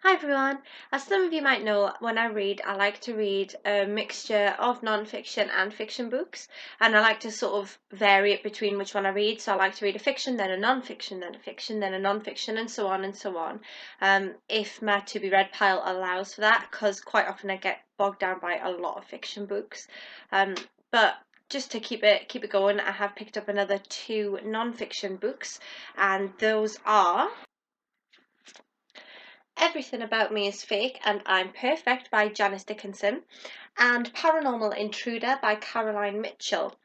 Hi everyone. As some of you might know, when I read, I like to read a mixture of non-fiction and fiction books, and I like to sort of vary it between which one I read. So I like to read a fiction, then a non-fiction, then a fiction, then a non-fiction, and so on and so on. If my to be read pile allows for that, because quite often I get bogged down by a lot of fiction books. But just to keep it going, I have picked up another two non-fiction books, and those are Everything About Me is Fake and I'm Perfect by Janice Dickinson, and Paranormal Intruder by Caroline Mitchell.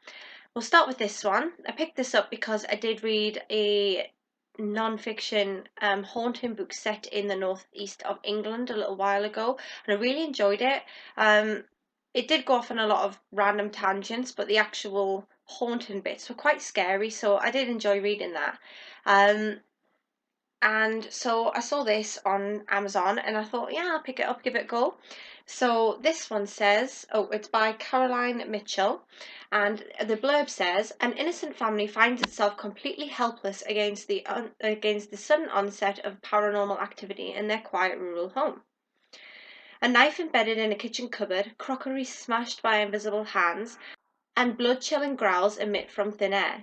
We'll start with this one. I picked this up because I did read a non-fiction haunting book set in the northeast of England a little while ago, and I really enjoyed it. It did go off on a lot of random tangents, but the actual haunting bits were quite scary, so I did enjoy reading that. Um, and so I saw this on Amazon and I thought, yeah, I'll pick it up, give it a go. So this one says, oh, it's by Caroline Mitchell, and the blurb says, an innocent family finds itself completely helpless against the sudden onset of paranormal activity in their quiet rural home. A knife embedded in a kitchen cupboard, crockery smashed by invisible hands, and blood-chilling growls emit from thin air.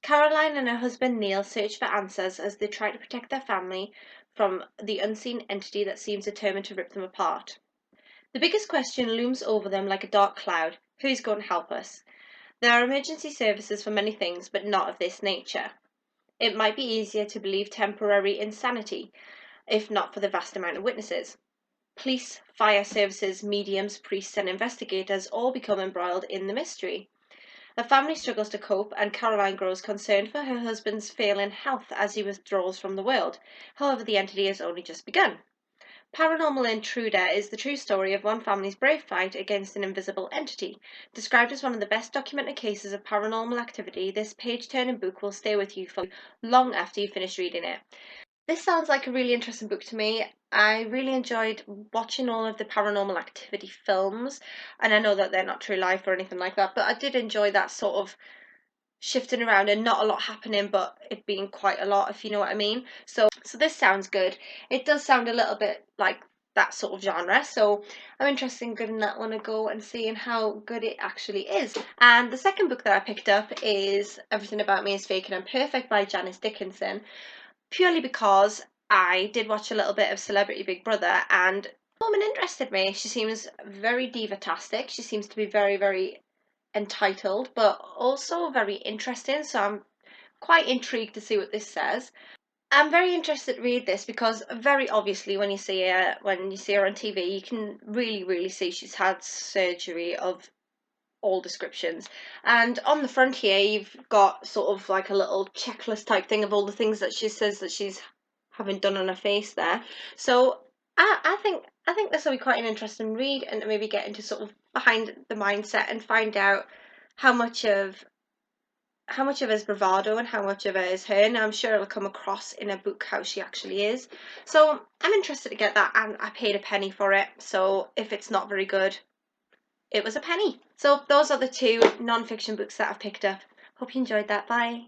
Caroline and her husband Neil search for answers as they try to protect their family from the unseen entity that seems determined to rip them apart. The biggest question looms over them like a dark cloud: who's going to help us? There are emergency services for many things, but not of this nature. It might be easier to believe temporary insanity, if not for the vast amount of witnesses. Police, fire services, mediums, priests, and investigators all become embroiled in the mystery. The family struggles to cope, and Caroline grows concerned for her husband's failing health as he withdraws from the world. However, the entity has only just begun. Paranormal Intruder is the true story of one family's brave fight against an invisible entity. Described as one of the best documented cases of paranormal activity, this page-turning book will stay with you for long after you finish reading it. This sounds like a really interesting book to me. I really enjoyed watching all of the Paranormal Activity films, and I know that they're not true life or anything like that, but I did enjoy that sort of shifting around and not a lot happening, but it being quite a lot, if you know what I mean. So this sounds good. It does sound a little bit like that sort of genre, so I'm interested in giving that one a go and seeing how good it actually is. And the second book that I picked up is Everything About Me is Fake and I'm Perfect by Janice Dickinson, purely because I did watch a little bit of Celebrity Big Brother and the woman interested me. She seems very diva-tastic. She seems to be very, very entitled, but also very interesting. So I'm quite intrigued to see what this says. I'm very interested to read this because very obviously when you see her on TV, you can really, really see she's had surgery of all descriptions. And on the front here, you've got sort of like a little checklist type thing of all the things that she says that she's having done on her face there. So I think this will be quite an interesting read, and maybe get into sort of behind the mindset and find out how much of how much of it is bravado and how much of it is her. And I'm sure it'll come across in a book how she actually is. So I'm interested to get that, and I paid a penny for it. So if it's not very good, it was a penny. So those are the two non-fiction books that I've picked up. Hope you enjoyed that. Bye.